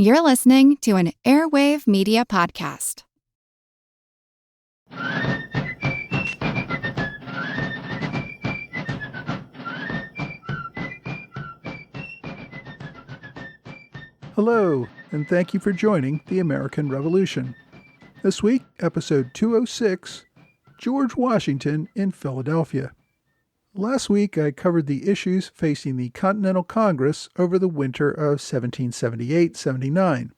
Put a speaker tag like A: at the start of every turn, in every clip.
A: You're listening to an Airwave Media Podcast.
B: Hello, and thank you for joining the American Revolution. This week, episode 206, George Washington in Philadelphia. Last week, I covered the issues facing the Continental Congress over the winter of 1778-79.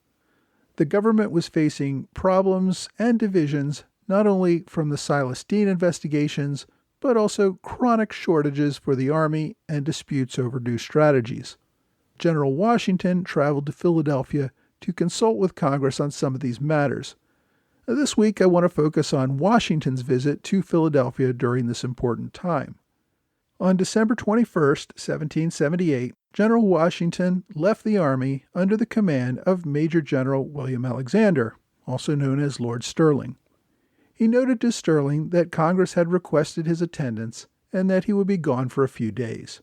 B: The government was facing problems and divisions not only from the Silas Deane investigations, but also chronic shortages for the Army and disputes over new strategies. General Washington traveled to Philadelphia to consult with Congress on some of these matters. This week, I want to focus on Washington's visit to Philadelphia during this important time. On December 21, 1778, General Washington left the Army under the command of Major General William Alexander, also known as Lord Stirling. He noted to Stirling that Congress had requested his attendance and that he would be gone for a few days.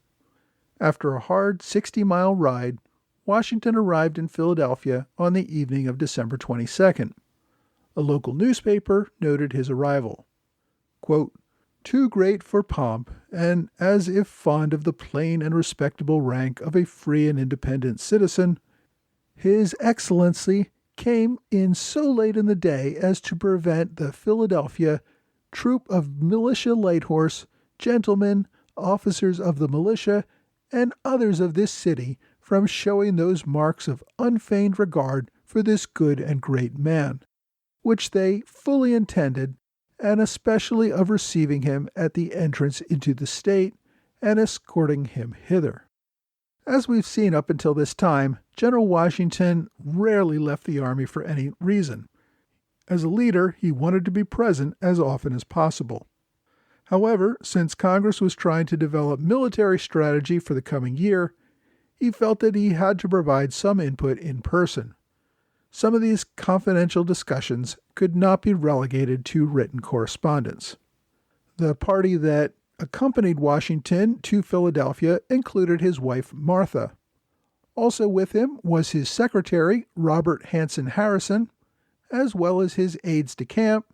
B: After a hard 60-mile ride, Washington arrived in Philadelphia on the evening of December 22nd. A local newspaper noted his arrival. Quote, "Too great for pomp, and as if fond of the plain and respectable rank of a free and independent citizen, His Excellency came in so late in the day as to prevent the Philadelphia troop of militia light horse, gentlemen, officers of the militia, and others of this city from showing those marks of unfeigned regard for this good and great man, which they fully intended, and especially of receiving him at the entrance into the state, and escorting him hither." As we've seen up until this time, General Washington rarely left the Army for any reason. As a leader, he wanted to be present as often as possible. However, since Congress was trying to develop military strategy for the coming year, he felt that he had to provide some input in person. Some of these confidential discussions could not be relegated to written correspondence. The party that accompanied Washington to Philadelphia included his wife Martha. Also with him was his secretary, Robert Hanson Harrison, as well as his aides-de-camp,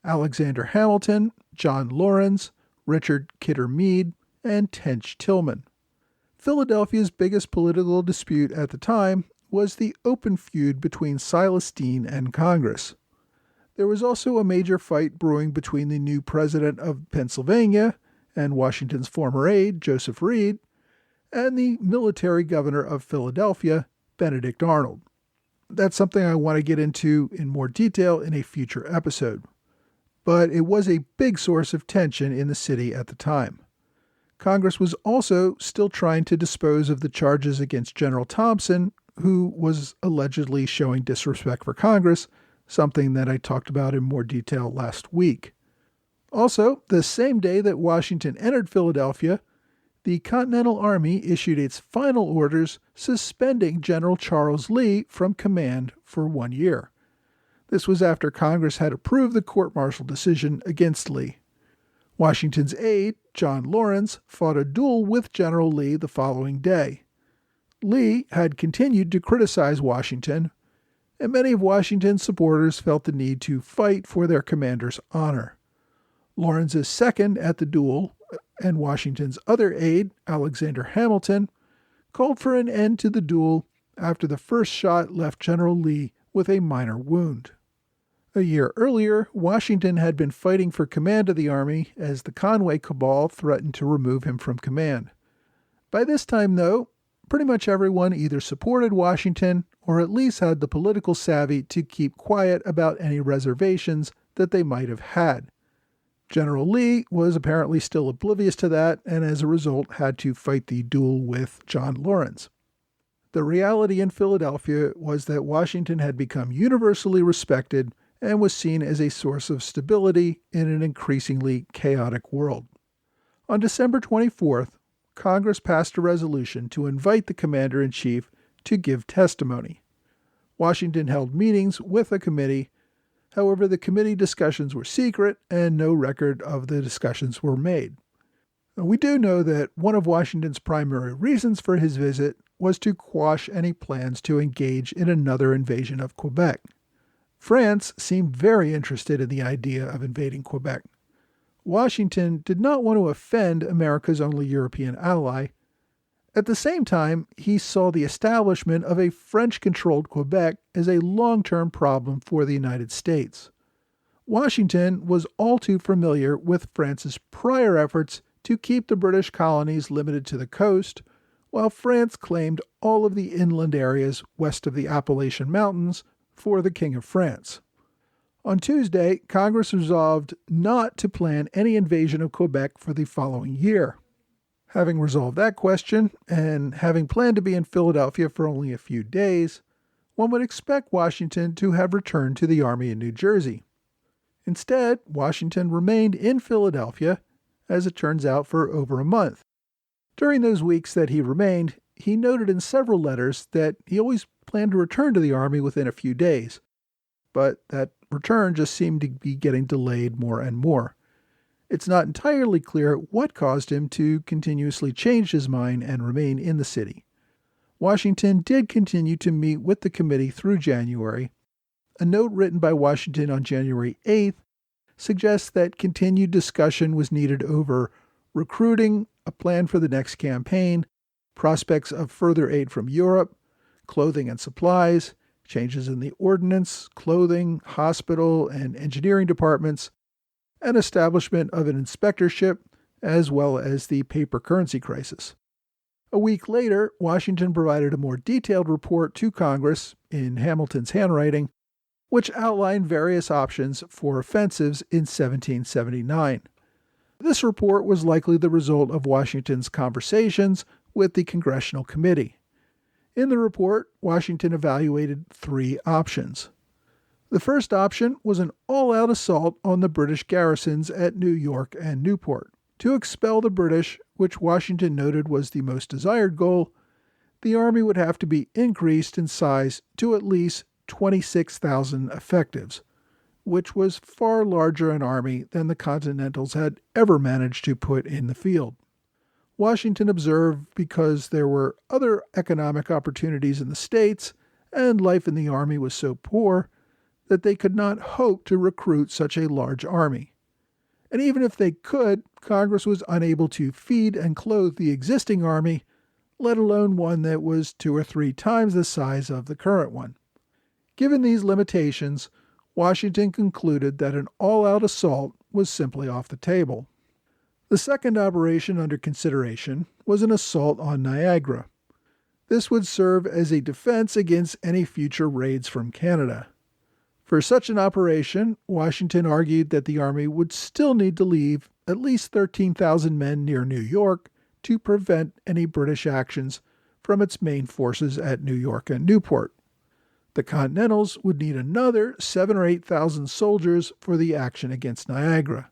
B: Alexander Hamilton, John Lawrence, Richard Kidder Meade, and Tench Tillman. Philadelphia's biggest political dispute at the time was the open feud between Silas Deane and Congress. There was also a major fight brewing between the new president of Pennsylvania and Washington's former aide, Joseph Reed, and the military governor of Philadelphia, Benedict Arnold. That's something I want to get into in more detail in a future episode. But it was a big source of tension in the city at the time. Congress was also still trying to dispose of the charges against General Thompson, who was allegedly showing disrespect for Congress, something that I talked about in more detail last week. Also, the same day that Washington entered Philadelphia, the Continental Army issued its final orders suspending General Charles Lee from command for 1 year. This was after Congress had approved the court-martial decision against Lee. Washington's aide, John Lawrence, fought a duel with General Lee the following day. Lee had continued to criticize Washington, and many of Washington's supporters felt the need to fight for their commander's honor. Lawrence's second at the duel, and Washington's other aide, Alexander Hamilton, called for an end to the duel after the first shot left General Lee with a minor wound. A year earlier, Washington had been fighting for command of the Army as the Conway cabal threatened to remove him from command. By this time, though, pretty much everyone either supported Washington or at least had the political savvy to keep quiet about any reservations that they might have had. General Lee was apparently still oblivious to that and as a result had to fight the duel with John Lawrence. The reality in Philadelphia was that Washington had become universally respected and was seen as a source of stability in an increasingly chaotic world. On December 24th, Congress passed a resolution to invite the commander-in-chief to give testimony. Washington held meetings with a committee. However, the committee discussions were secret and no record of the discussions were made. We do know that one of Washington's primary reasons for his visit was to quash any plans to engage in another invasion of Quebec. France seemed very interested in the idea of invading Quebec. Washington did not want to offend America's only European ally. At the same time, he saw the establishment of a French-controlled Quebec as a long-term problem for the United States. Washington was all too familiar with France's prior efforts to keep the British colonies limited to the coast, while France claimed all of the inland areas west of the Appalachian Mountains for the King of France. On Tuesday, Congress resolved not to plan any invasion of Quebec for the following year. Having resolved that question, and having planned to be in Philadelphia for only a few days, one would expect Washington to have returned to the Army in New Jersey. Instead, Washington remained in Philadelphia, as it turns out, for over a month. During those weeks that he remained, he noted in several letters that he always planned to return to the Army within a few days, but that return just seemed to be getting delayed more and more. It's not entirely clear what caused him to continuously change his mind and remain in the city. Washington did continue to meet with the committee through January. A note written by Washington on January 8th suggests that continued discussion was needed over recruiting, a plan for the next campaign, prospects of further aid from Europe, clothing and supplies, changes in the ordnance, clothing, hospital, and engineering departments, and establishment of an inspectorship, as well as the paper currency crisis. A week later, Washington provided a more detailed report to Congress in Hamilton's handwriting, which outlined various options for offensives in 1779. This report was likely the result of Washington's conversations with the Congressional Committee. In the report, Washington evaluated three options. The first option was an all-out assault on the British garrisons at New York and Newport. To expel the British, which Washington noted was the most desired goal, the Army would have to be increased in size to at least 26,000 effectives, which was far larger an army than the Continentals had ever managed to put in the field. Washington observed because there were other economic opportunities in the States and life in the Army was so poor that they could not hope to recruit such a large army. And even if they could, Congress was unable to feed and clothe the existing army, let alone one that was 2 or 3 times the size of the current one. Given these limitations, Washington concluded that an all-out assault was simply off the table. The second operation under consideration was an assault on Niagara. This would serve as a defense against any future raids from Canada. For such an operation, Washington argued that the Army would still need to leave at least 13,000 men near New York to prevent any British actions from its main forces at New York and Newport. The Continentals would need another 7,000 or 8,000 soldiers for the action against Niagara.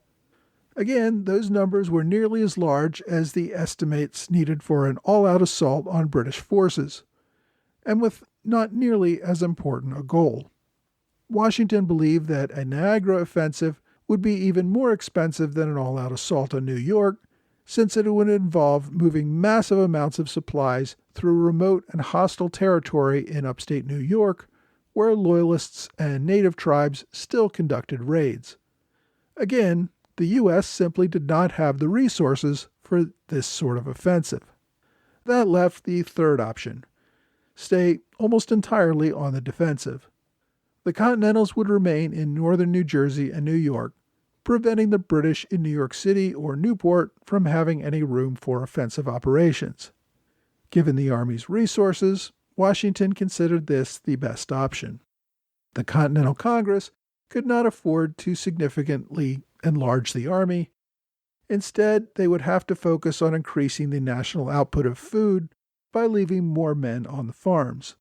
B: Again, those numbers were nearly as large as the estimates needed for an all-out assault on British forces, and with not nearly as important a goal. Washington believed that a Niagara offensive would be even more expensive than an all-out assault on New York, since it would involve moving massive amounts of supplies through remote and hostile territory in upstate New York, where Loyalists and native tribes still conducted raids. Again, the U.S. simply did not have the resources for this sort of offensive. That left the third option: stay almost entirely on the defensive. The Continentals would remain in northern New Jersey and New York, preventing the British in New York City or Newport from having any room for offensive operations. Given the Army's resources, Washington considered this the best option. The Continental Congress could not afford to significantly enlarge the Army. Instead, they would have to focus on increasing the national output of food by leaving more men on the farms.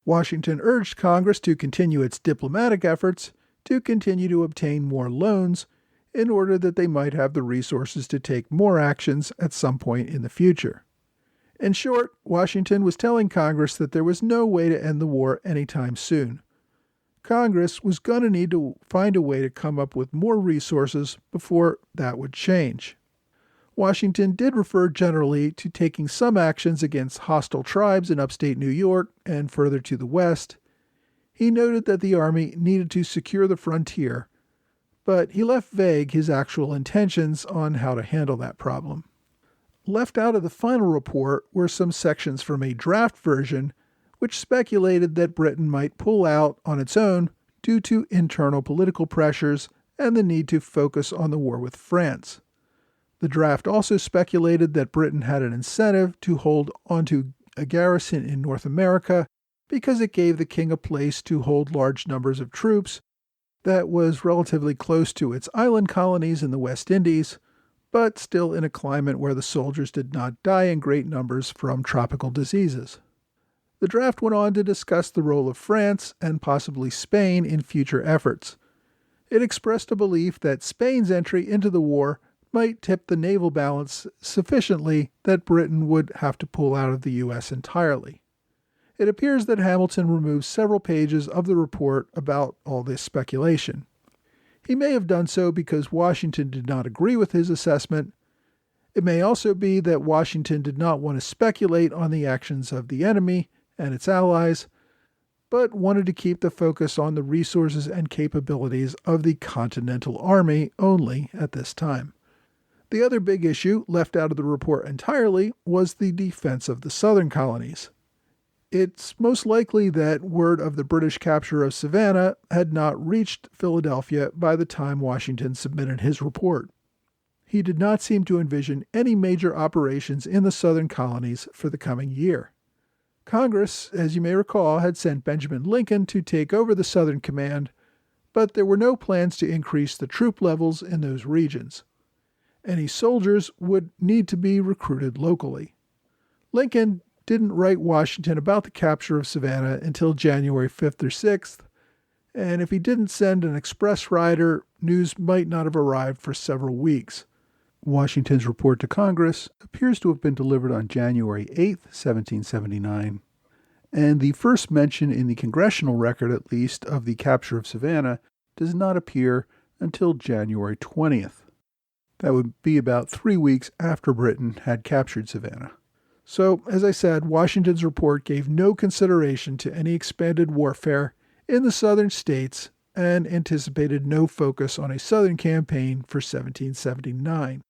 B: Washington urged Congress to continue its diplomatic efforts to continue to obtain more loans in order that they might have the resources to take more actions at some point in the future. In short, Washington was telling Congress that there was no way to end the war anytime soon. Congress was going to need to find a way to come up with more resources before that would change. Washington did refer generally to taking some actions against hostile tribes in upstate New York and further to the west. He noted that the Army needed to secure the frontier, but he left vague his actual intentions on how to handle that problem. Left out of the final report were some sections from a draft version which speculated that Britain might pull out on its own due to internal political pressures and the need to focus on the war with France. The draft also speculated that Britain had an incentive to hold onto a garrison in North America because it gave the king a place to hold large numbers of troops that was relatively close to its island colonies in the West Indies, but still in a climate where the soldiers did not die in great numbers from tropical diseases. The draft went on to discuss the role of France and possibly Spain in future efforts. It expressed a belief that Spain's entry into the war might tip the naval balance sufficiently that Britain would have to pull out of the U.S. entirely. It appears that Hamilton removed several pages of the report about all this speculation. He may have done so because Washington did not agree with his assessment. It may also be that Washington did not want to speculate on the actions of the enemy and its allies, but wanted to keep the focus on the resources and capabilities of the Continental Army only at this time. The other big issue, left out of the report entirely, was the defense of the southern colonies. It's most likely that word of the British capture of Savannah had not reached Philadelphia by the time Washington submitted his report. He did not seem to envision any major operations in the southern colonies for the coming year. Congress, as you may recall, had sent Benjamin Lincoln to take over the Southern Command, but there were no plans to increase the troop levels in those regions. Any soldiers would need to be recruited locally. Lincoln didn't write Washington about the capture of Savannah until January 5th or 6th, and if he didn't send an express rider, news might not have arrived for several weeks. Washington's report to Congress appears to have been delivered on January 8th, 1779, and the first mention in the congressional record, at least, of the capture of Savannah does not appear until January 20th. That would be about 3 weeks after Britain had captured Savannah. So, as I said, Washington's report gave no consideration to any expanded warfare in the southern states and anticipated no focus on a southern campaign for 1779.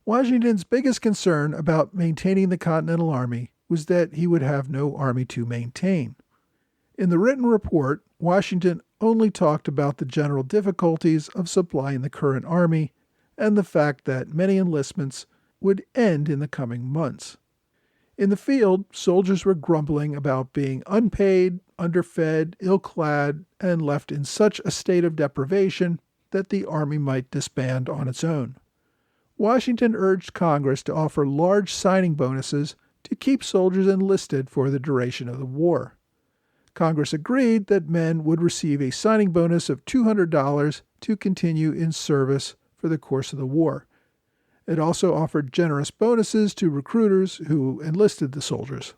B: Washington's biggest concern about maintaining the Continental Army was that he would have no army to maintain. In the written report, Washington only talked about the general difficulties of supplying the current army and the fact that many enlistments would end in the coming months. In the field, soldiers were grumbling about being unpaid, underfed, ill-clad, and left in such a state of deprivation that the army might disband on its own. Washington urged Congress to offer large signing bonuses to keep soldiers enlisted for the duration of the war. Congress agreed that men would receive a signing bonus of $200 to continue in service for the course of the war. It also offered generous bonuses to recruiters who enlisted the soldiers.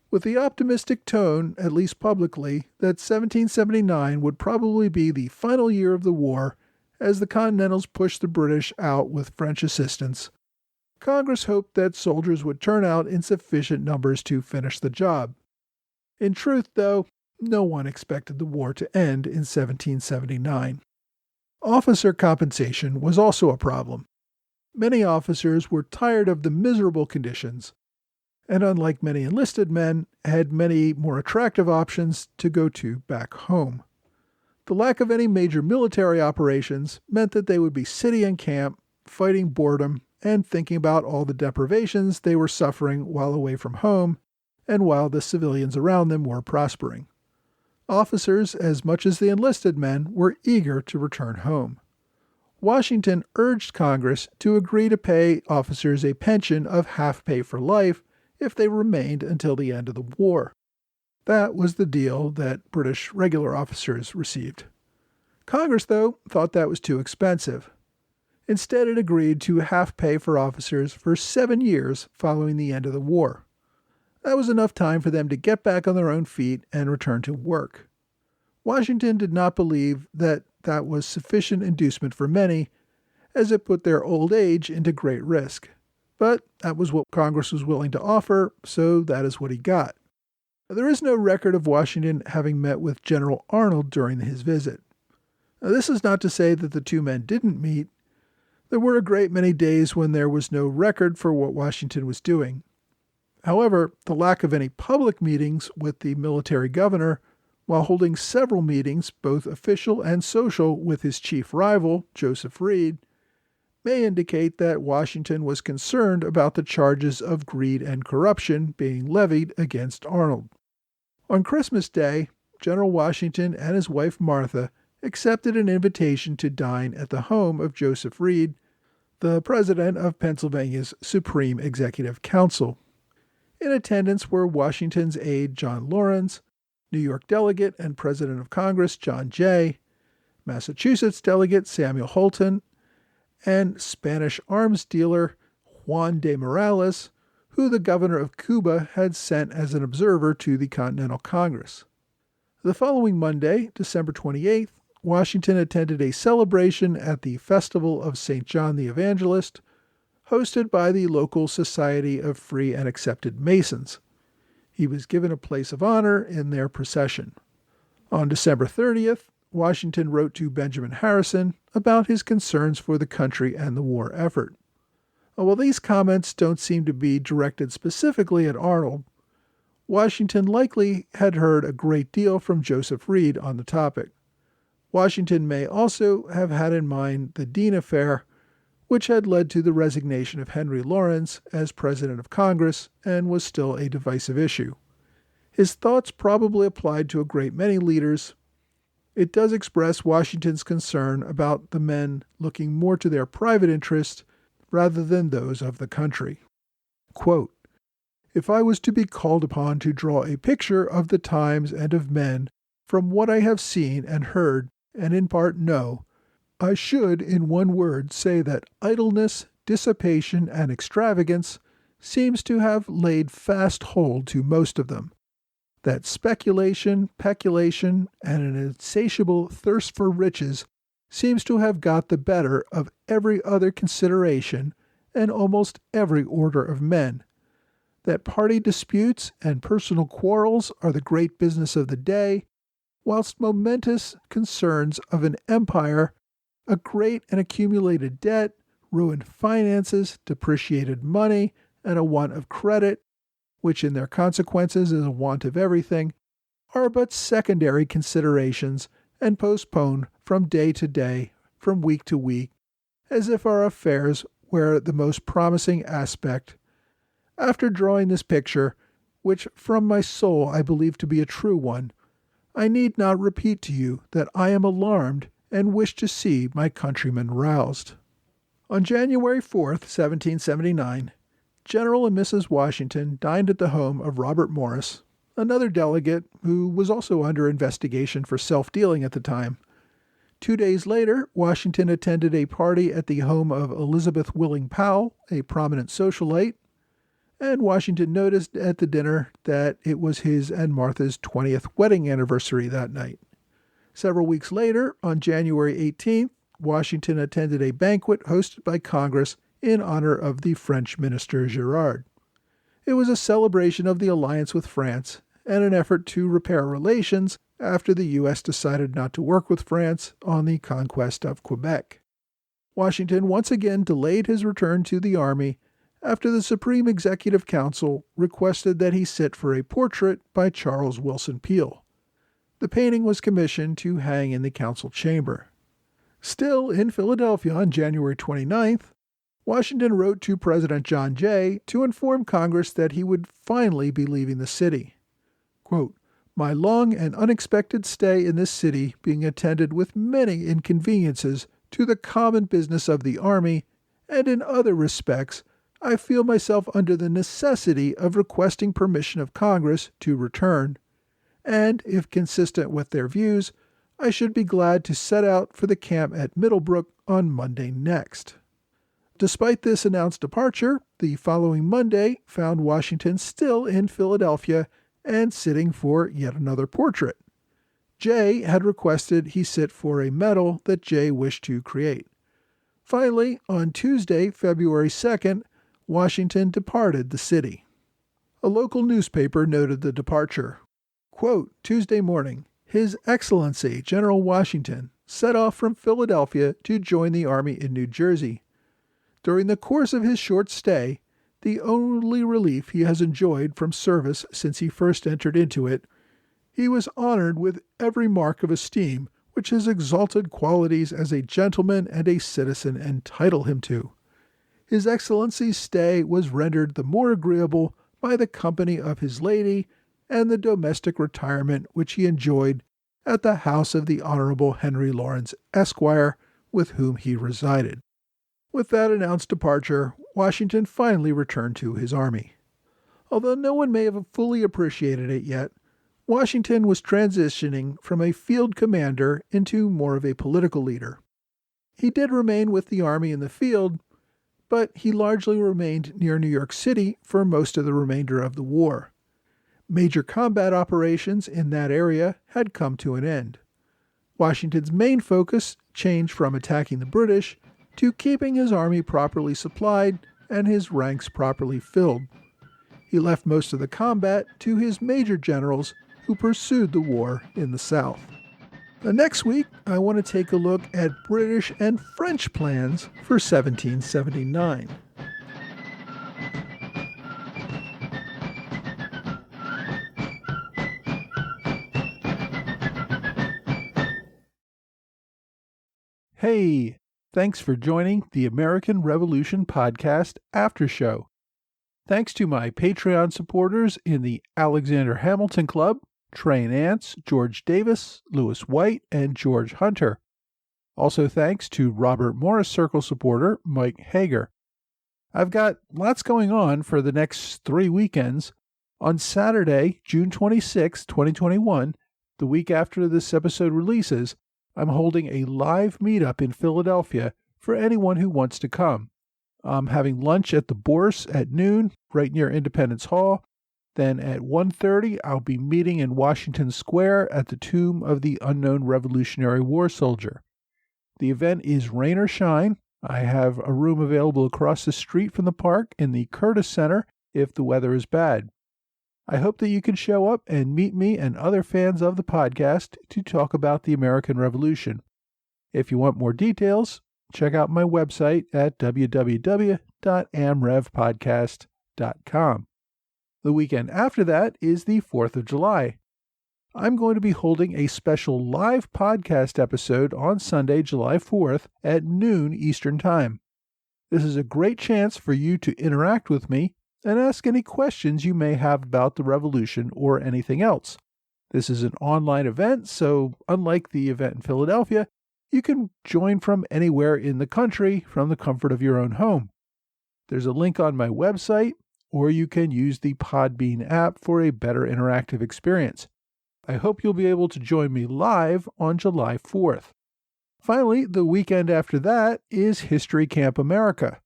B: With the optimistic tone, at least publicly, that 1779 would probably be the final year of the war as the Continentals pushed the British out with French assistance, Congress hoped that soldiers would turn out in sufficient numbers to finish the job. In truth, though, no one expected the war to end in 1779. Officer compensation was also a problem. Many officers were tired of the miserable conditions, and unlike many enlisted men, had many more attractive options to go to back home. The lack of any major military operations meant that they would be sitting in camp, fighting boredom, and thinking about all the deprivations they were suffering while away from home, and while the civilians around them were prospering. Officers, as much as the enlisted men, were eager to return home. Washington urged Congress to agree to pay officers a pension of half pay for life if they remained until the end of the war. That was the deal that British regular officers received. Congress, though, thought that was too expensive. Instead, it agreed to half pay for officers for 7 years following the end of the war. That was enough time for them to get back on their own feet and return to work. Washington did not believe that was sufficient inducement for many, as it put their old age into great risk. But that was what Congress was willing to offer, so that is what he got. There is no record of Washington having met with General Arnold during his visit. This is not to say that the two men didn't meet. There were a great many days when there was no record for what Washington was doing. However, the lack of any public meetings with the military governor, while holding several meetings, both official and social, with his chief rival, Joseph Reed, may indicate that Washington was concerned about the charges of greed and corruption being levied against Arnold. On Christmas Day, General Washington and his wife Martha accepted an invitation to dine at the home of Joseph Reed, the president of Pennsylvania's Supreme Executive Council. In attendance were Washington's aide John Laurens, New York delegate and president of Congress John Jay, Massachusetts delegate Samuel Holton, and Spanish arms dealer Juan de Morales, who the governor of Cuba had sent as an observer to the Continental Congress. The following Monday, December 28th, Washington attended a celebration at the Festival of St. John the Evangelist, hosted by the local Society of Free and Accepted Masons. He was given a place of honor in their procession. On December 30th, Washington wrote to Benjamin Harrison about his concerns for the country and the war effort. While these comments don't seem to be directed specifically at Arnold, Washington likely had heard a great deal from Joseph Reed on the topic. Washington may also have had in mind the Dean affair, which had led to the resignation of Henry Lawrence as President of Congress and was still a divisive issue. His thoughts probably applied to a great many leaders. It does express Washington's concern about the men looking more to their private interests rather than those of the country. Quote, "If I was to be called upon to draw a picture of the times and of men from what I have seen and heard and in part know, I should in one word say that idleness, dissipation, and extravagance seems to have laid fast hold to most of them, that speculation, peculation, and an insatiable thirst for riches seems to have got the better of every other consideration and almost every order of men, that party disputes and personal quarrels are the great business of the day, whilst momentous concerns of an empire, a great and accumulated debt, ruined finances, depreciated money, and a want of credit, which in their consequences is a want of everything, are but secondary considerations and postponed from day to day, from week to week, as if our affairs were the most promising aspect. After drawing this picture, which from my soul I believe to be a true one, I need not repeat to you that I am alarmed and wish to see my countrymen roused." On January 4th, 1779, General and Mrs. Washington dined at the home of Robert Morris, another delegate who was also under investigation for self-dealing at the time. 2 days later, Washington attended a party at the home of Elizabeth Willing Powell, a prominent socialite, and Washington noticed at the dinner that it was his and Martha's 20th wedding anniversary that night. Several weeks later, on January 18th, Washington attended a banquet hosted by Congress in honor of the French minister Girard. It was a celebration of the alliance with France and an effort to repair relations after the U.S. decided not to work with France on the conquest of Quebec. Washington once again delayed his return to the Army after the Supreme Executive Council requested that he sit for a portrait by Charles Willson Peale. The painting was commissioned to hang in the council chamber. Still in Philadelphia on January 29th, Washington wrote to President John Jay to inform Congress that he would finally be leaving the city. Quote, "My long and unexpected stay in this city being attended with many inconveniences to the common business of the Army, and in other respects, I feel myself under the necessity of requesting permission of Congress to return, and, if consistent with their views, I should be glad to set out for the camp at Middlebrook on Monday next." Despite this announced departure, the following Monday found Washington still in Philadelphia and sitting for yet another portrait. Jay had requested he sit for a medal that Jay wished to create. Finally, on Tuesday, February 2nd, Washington departed the city. A local newspaper noted the departure. Quote, Tuesday morning, His Excellency General Washington set off from Philadelphia to join the Army in New Jersey. During the course of his short stay, the only relief he has enjoyed from service since he first entered into it, he was honored with every mark of esteem which his exalted qualities as a gentleman and a citizen entitle him to. His Excellency's stay was rendered the more agreeable by the company of his lady and the domestic retirement which he enjoyed at the house of the Honorable Henry Lawrence, Esquire, with whom he resided. With that announced departure, Washington finally returned to his army. Although no one may have fully appreciated it yet, Washington was transitioning from a field commander into more of a political leader. He did remain with the army in the field, but he largely remained near New York City for most of the remainder of the war. Major combat operations in that area had come to an end. Washington's main focus changed from attacking the British to keeping his army properly supplied and his ranks properly filled. He left most of the combat to his major generals who pursued the war in the South. Next week, I want to take a look at British and French plans for 1779. Hey, thanks for joining the American Revolution Podcast After Show. Thanks to my Patreon supporters in the Alexander Hamilton Club, Trey Nance, George Davis, Lewis White, and George Hunter. Also thanks to Robert Morris Circle supporter Mike Hager. I've got lots going on for the next 3 weekends. On Saturday, June 26, 2021, the week after this episode releases, I'm holding a live meetup in Philadelphia for anyone who wants to come. I'm having lunch at the Bourse at noon, right near Independence Hall. Then at 1:30, I'll be meeting in Washington Square at the tomb of the unknown Revolutionary War soldier. The event is rain or shine. I have a room available across the street from the park in the Curtis Center if the weather is bad. I hope that you can show up and meet me and other fans of the podcast to talk about the American Revolution. If you want more details, check out my website at www.amrevpodcast.com. The weekend after that is the 4th of July. I'm going to be holding a special live podcast episode on Sunday, July 4th at noon Eastern Time. This is a great chance for you to interact with me and ask any questions you may have about the revolution or anything else. This is an online event, so unlike the event in Philadelphia, you can join from anywhere in the country from the comfort of your own home. There's a link on my website, or you can use the Podbean app for a better interactive experience. I hope you'll be able to join me live on July 4th. Finally, the weekend after that is History Camp America,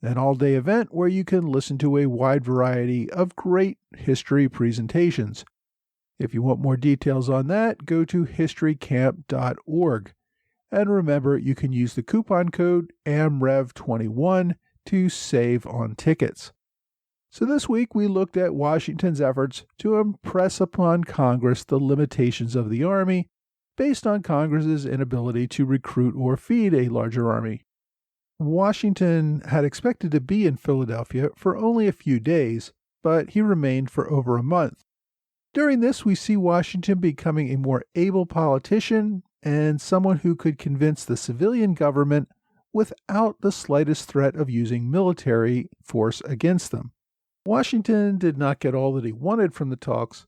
B: an all-day event where you can listen to a wide variety of great history presentations. If you want more details on that, go to historycamp.org. And remember, you can use the coupon code AMREV21 to save on tickets. So this week we looked at Washington's efforts to impress upon Congress the limitations of the Army based on Congress's inability to recruit or feed a larger army. Washington had expected to be in Philadelphia for only a few days, but he remained for over a month. During this, we see Washington becoming a more able politician and someone who could convince the civilian government without the slightest threat of using military force against them. Washington did not get all that he wanted from the talks,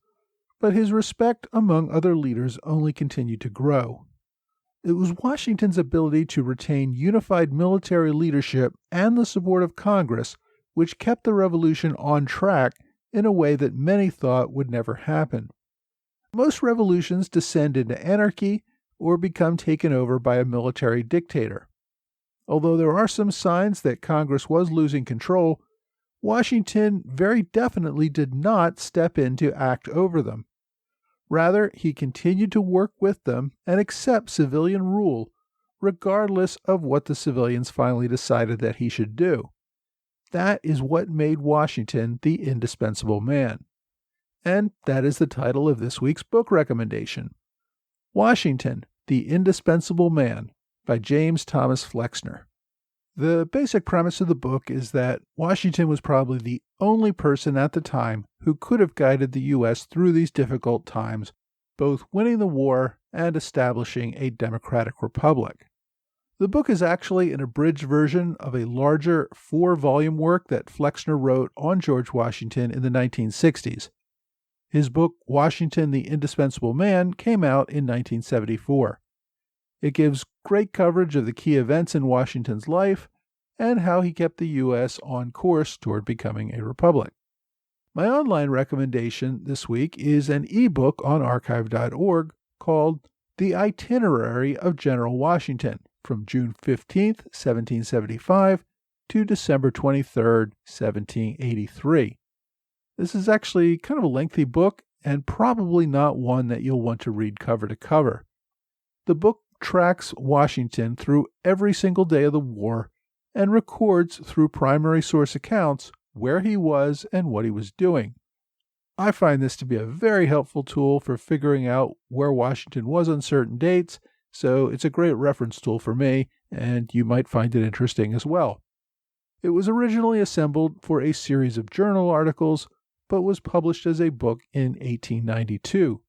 B: but his respect among other leaders only continued to grow. It was Washington's ability to retain unified military leadership and the support of Congress which kept the revolution on track in a way that many thought would never happen. Most revolutions descend into anarchy or become taken over by a military dictator. Although there are some signs that Congress was losing control, Washington very definitely did not step in to act over them. Rather, he continued to work with them and accept civilian rule, regardless of what the civilians finally decided that he should do. That is what made Washington the indispensable man. And that is the title of this week's book recommendation. Washington, the Indispensable Man, by James Thomas Flexner. The basic premise of the book is that Washington was probably the only person at the time who could have guided the U.S. through these difficult times, both winning the war and establishing a democratic republic. The book is actually an abridged version of a larger 4-volume work that Flexner wrote on George Washington in the 1960s. His book, Washington, the Indispensable Man, came out in 1974. It gives great coverage of the key events in Washington's life and how he kept the U.S. on course toward becoming a republic. My online recommendation this week is an ebook on archive.org called The Itinerary of General Washington, from June 15, 1775 to December 23, 1783. This is actually kind of a lengthy book and probably not one that you'll want to read cover to cover. The book tracks Washington through every single day of the war and records through primary source accounts where he was and what he was doing. I find this to be a very helpful tool for figuring out where Washington was on certain dates, so it's a great reference tool for me, and you might find it interesting as well. It was originally assembled for a series of journal articles, but was published as a book in 1892.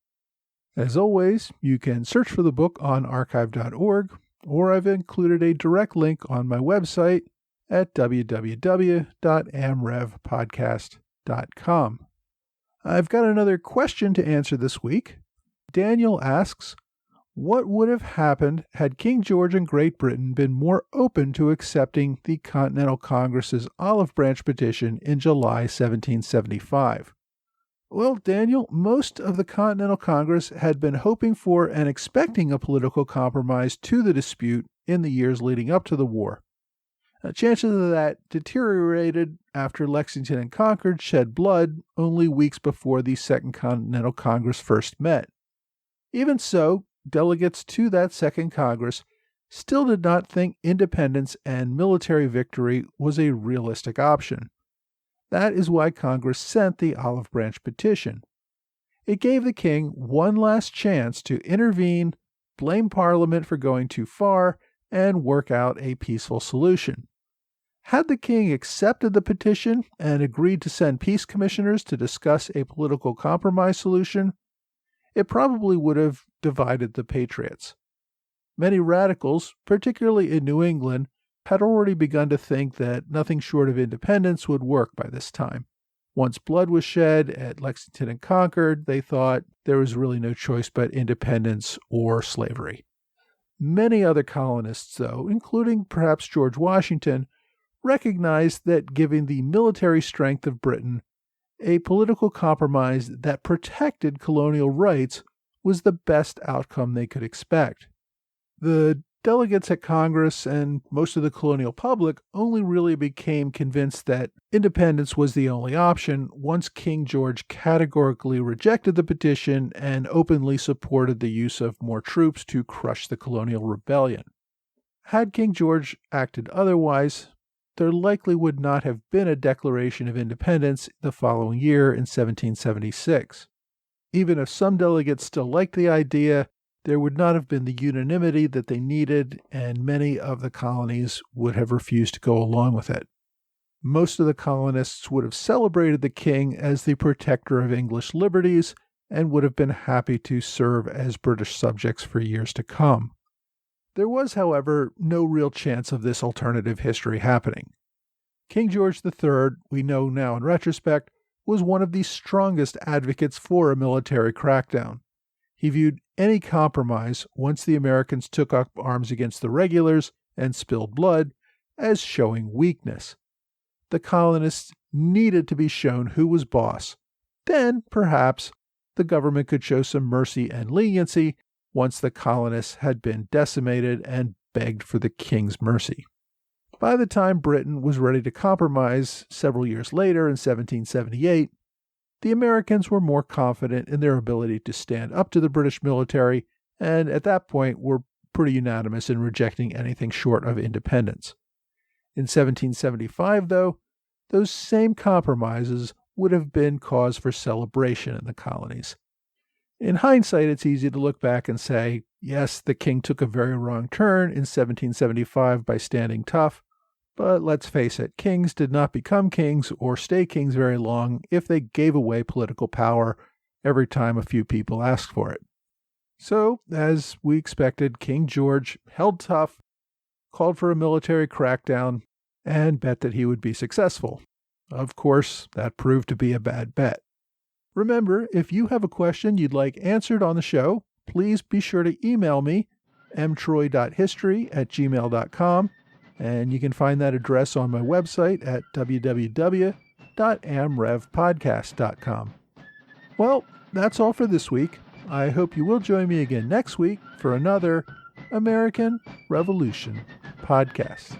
B: As always, you can search for the book on archive.org, or I've included a direct link on my website at www.amrevpodcast.com. I've got another question to answer this week. Daniel asks, what would have happened had King George and Great Britain been more open to accepting the Continental Congress's olive branch petition in July 1775? Well, Daniel, most of the Continental Congress had been hoping for and expecting a political compromise to the dispute in the years leading up to the war. Chances of that deteriorated after Lexington and Concord shed blood only weeks before the Second Continental Congress first met. Even so, delegates to that Second Congress still did not think independence and military victory was a realistic option. That is why Congress sent the olive branch petition. It gave the king one last chance to intervene, blame Parliament for going too far, and work out a peaceful solution. Had the king accepted the petition and agreed to send peace commissioners to discuss a political compromise solution, it probably would have divided the patriots. Many radicals, particularly in New England, had already begun to think that nothing short of independence would work by this time. Once blood was shed at Lexington and Concord, they thought there was really no choice but independence or slavery. Many other colonists, though, including perhaps George Washington, recognized that given the military strength of Britain, a political compromise that protected colonial rights was the best outcome they could expect. The delegates at Congress and most of the colonial public only really became convinced that independence was the only option once King George categorically rejected the petition and openly supported the use of more troops to crush the colonial rebellion. Had King George acted otherwise, there likely would not have been a declaration of independence the following year in 1776. Even if some delegates still liked the idea, there would not have been the unanimity that they needed, and many of the colonies would have refused to go along with it. Most of the colonists would have celebrated the king as the protector of English liberties and would have been happy to serve as British subjects for years to come. There was, however, no real chance of this alternative history happening. King George III, we know now in retrospect, was one of the strongest advocates for a military crackdown. He viewed any compromise, once the Americans took up arms against the regulars and spilled blood, as showing weakness. The colonists needed to be shown who was boss. Then, perhaps, the government could show some mercy and leniency once the colonists had been decimated and begged for the king's mercy. By the time Britain was ready to compromise several years later in 1778, the Americans were more confident in their ability to stand up to the British military and at that point were pretty unanimous in rejecting anything short of independence. In 1775, though, those same compromises would have been cause for celebration in the colonies. In hindsight, it's easy to look back and say, yes, the king took a very wrong turn in 1775 by standing tough, but let's face it, kings did not become kings or stay kings very long if they gave away political power every time a few people asked for it. So, as we expected, King George held tough, called for a military crackdown, and bet that he would be successful. Of course, that proved to be a bad bet. Remember, if you have a question you'd like answered on the show, please be sure to email me, mtroy.history@gmail.com, and you can find that address on my website at www.amrevpodcast.com. Well, that's all for this week. I hope you will join me again next week for another American Revolution podcast.